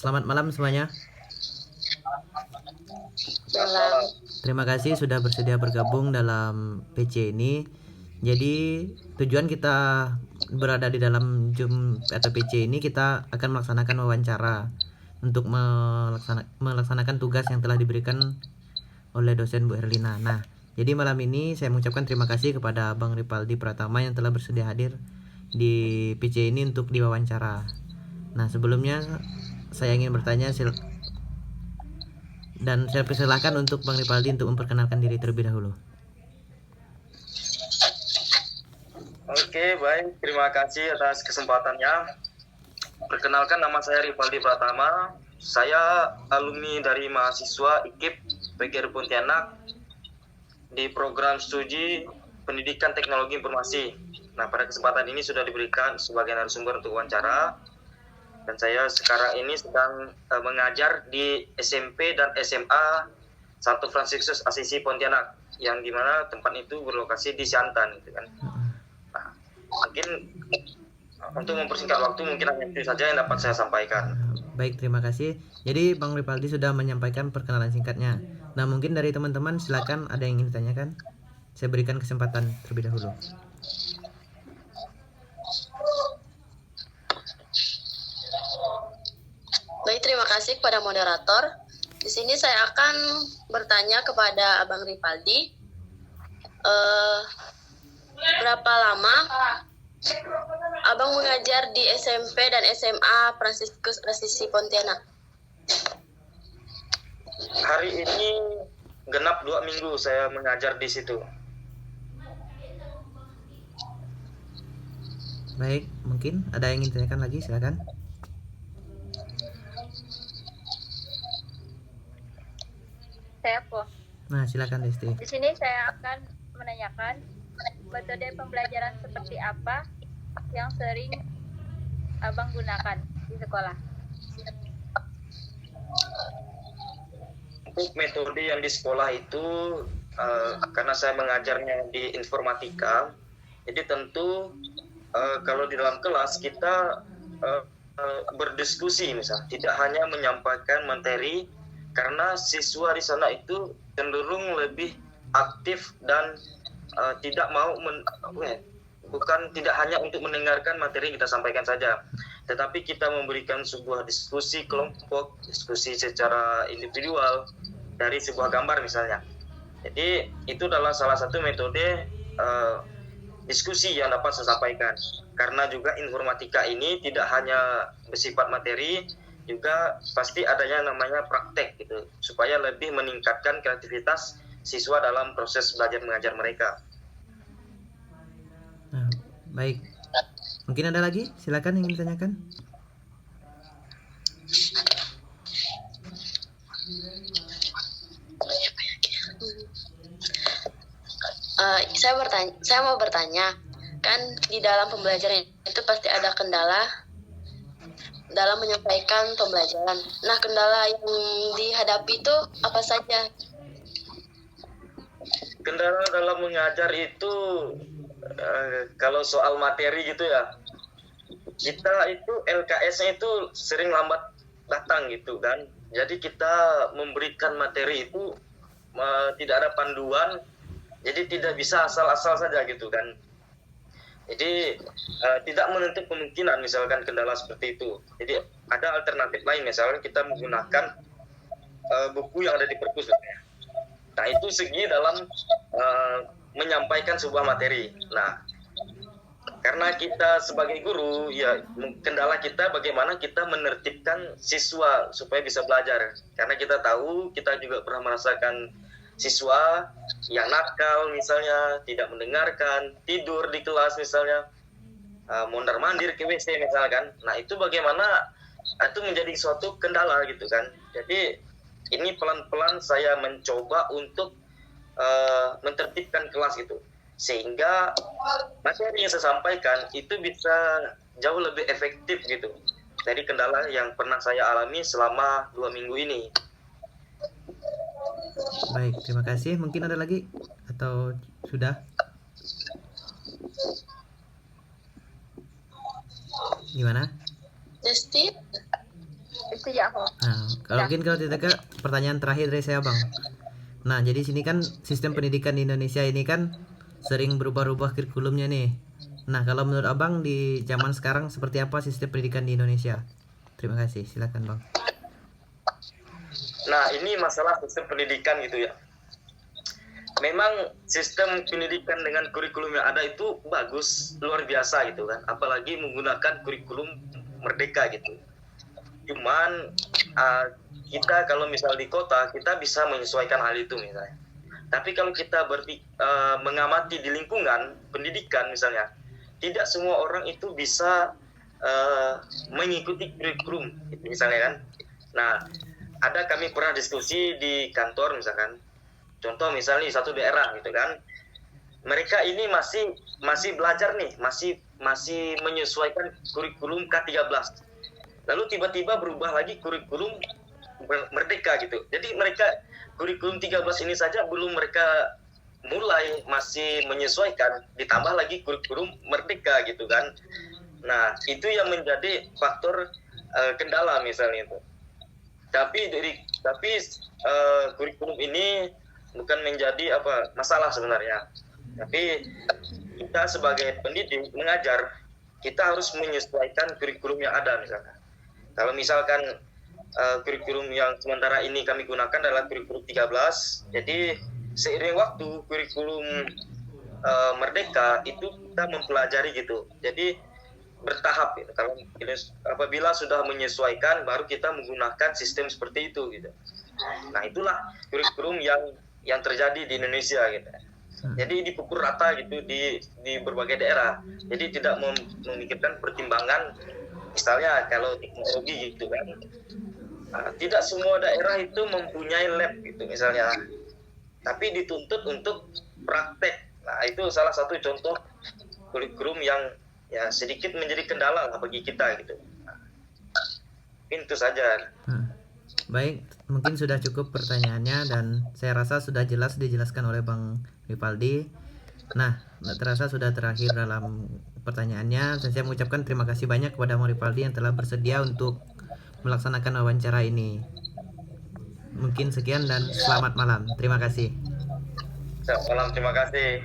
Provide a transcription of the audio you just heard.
Selamat malam semuanya. Malam. Terima kasih sudah bersedia bergabung dalam PC ini. Jadi tujuan kita berada di dalam Zoom atau PC ini, kita akan melaksanakan wawancara untuk melaksanakan tugas yang telah diberikan oleh dosen Bu Herlina. Nah, jadi malam ini saya mengucapkan terima kasih kepada Bang Ripaldi Pratama yang telah bersedia hadir di PC ini untuk diwawancara. Nah, sebelumnya saya ingin bertanya dan saya persilahkan untuk Bang Ripaldi untuk memperkenalkan diri terlebih dahulu. Oke, baik. Terima kasih atas kesempatannya. Perkenalkan, nama saya Ripaldi Pratama. Saya alumni dari mahasiswa IKIP PGRI Pontianak di program studi Pendidikan Teknologi Informasi. Nah, pada kesempatan ini sudah diberikan sebagai narasumber untuk wawancara. Dan saya sekarang ini sedang mengajar di SMP dan SMA Santo Fransiskus Asisi Pontianak, yang dimana tempat itu berlokasi di Siantan, gitu kan. Nah, mungkin untuk mempersingkat waktu, mungkin hanya itu saja yang dapat saya sampaikan. Baik, terima kasih. Jadi Bang Ripaldi sudah menyampaikan perkenalan singkatnya. Nah, mungkin dari teman-teman silakan ada yang ingin ditanyakan. Saya berikan kesempatan terlebih dahulu. Baik, terima kasih kepada moderator. Di sini saya akan bertanya kepada Abang Ripaldi, berapa lama Abang mengajar di SMP dan SMA Fransiskus Asisi Pontianak? Hari ini genap 2 minggu saya mengajar di situ. Baik, mungkin ada yang ingin ditanyakan lagi, silakan. Saya Po. Nah, silakan Desti. Di sini saya akan menanyakan metode pembelajaran seperti apa yang sering Abang gunakan di sekolah. Untuk metode yang di sekolah itu, karena saya mengajarnya di informatika, jadi tentu kalau di dalam kelas kita berdiskusi, misalnya tidak hanya menyampaikan materi, karena siswa di sana itu cenderung lebih aktif dan tidak mau tidak hanya untuk mendengarkan materi yang kita sampaikan saja, tetapi kita memberikan sebuah diskusi kelompok, diskusi secara individual dari sebuah gambar misalnya. Jadi itu adalah salah satu metode diskusi yang dapat saya sampaikan, karena juga informatika ini tidak hanya bersifat materi, juga pasti adanya namanya praktek gitu, supaya lebih meningkatkan kreativitas siswa dalam proses belajar mengajar mereka. Nah, baik. Mungkin ada lagi? Silakan yang ingin ditanyakan. Saya mau bertanya, kan di dalam pembelajaran itu pasti ada kendala dalam menyampaikan pembelajaran. Nah, kendala yang dihadapi itu apa saja? Kendala dalam mengajar itu kalau soal materi gitu ya, kita itu LKS-nya itu sering lambat datang gitu kan. Jadi kita memberikan materi itu tidak ada panduan, jadi tidak bisa asal-asal saja gitu kan. Jadi tidak menutup kemungkinan misalkan kendala seperti itu. Jadi ada alternatif lain, misalkan kita menggunakan buku yang ada di perpus. Nah, itu segi dalam menyampaikan sebuah materi. Nah, karena kita sebagai guru, ya kendala kita bagaimana kita menertibkan siswa supaya bisa belajar. Karena kita tahu, kita juga pernah merasakan siswa yang nakal misalnya, tidak mendengarkan, tidur di kelas misalnya, mondar-mandir ke WC misalkan. Nah, itu bagaimana, itu menjadi suatu kendala gitu kan. Jadi ini pelan-pelan saya mencoba untuk menertibkan kelas gitu, sehingga materi yang saya sampaikan itu bisa jauh lebih efektif gitu. Jadi kendala yang pernah saya alami selama 2 minggu ini. Baik, terima kasih. Mungkin ada lagi atau sudah? Gimana? Desti? setuju aku. Nah, kalau tidak ke pertanyaan terakhir dari saya, Bang. Nah, jadi sini kan sistem pendidikan di Indonesia ini kan sering berubah-ubah kurikulumnya nih. Nah, kalau menurut Abang di zaman sekarang seperti apa sistem pendidikan di Indonesia? Terima kasih, silakan Bang. Nah, ini masalah sistem pendidikan gitu ya. Memang sistem pendidikan dengan kurikulum yang ada itu bagus, luar biasa gitu kan. Apalagi menggunakan kurikulum merdeka gitu. Cuman kita kalau misal di kota, kita bisa menyesuaikan hal itu misalnya. Tapi kalau kita mengamati di lingkungan pendidikan misalnya, tidak semua orang itu bisa mengikuti kurikulum gitu, misalnya kan. Nah, kami pernah diskusi di kantor misalkan. Contoh misalnya di satu daerah gitu kan, mereka ini masih belajar nih, masih menyesuaikan kurikulum K13. Lalu tiba-tiba berubah lagi kurikulum merdeka gitu. Jadi mereka kurikulum 13 ini saja belum mereka mulai, masih menyesuaikan, ditambah lagi kurikulum merdeka gitu kan. Nah, itu yang menjadi faktor kendala misalnya itu. Tapi kurikulum ini bukan menjadi masalah sebenarnya. Tapi kita sebagai pendidik mengajar, kita harus menyesuaikan kurikulum yang ada misalkan. Kalau misalkan kurikulum yang sementara ini kami gunakan adalah kurikulum 13, jadi seiring waktu kurikulum merdeka itu kita mempelajari gitu. Jadi bertahap gitu. Kalau apabila sudah menyesuaikan, baru kita menggunakan sistem seperti itu gitu. Nah, itulah kurikulum yang terjadi di Indonesia gitu. Jadi dipukul rata gitu di berbagai daerah. Jadi tidak memikirkan pertimbangan, misalnya kalau teknologi gitu kan. Nah, tidak semua daerah itu mempunyai lab gitu misalnya. Tapi dituntut untuk praktek. Nah, itu salah satu contoh kurikulum yang ya sedikit menjadi kendala lah bagi kita gitu. Nah, itu saja. Baik, mungkin sudah cukup pertanyaannya dan saya rasa sudah jelas dijelaskan oleh Bang Rivaldi. Nah, terasa sudah terakhir dalam pertanyaannya. Dan saya mengucapkan terima kasih banyak kepada Bang Rivaldi yang telah bersedia untuk melaksanakan wawancara ini. Mungkin sekian dan selamat malam. Terima kasih. Selamat malam, terima kasih.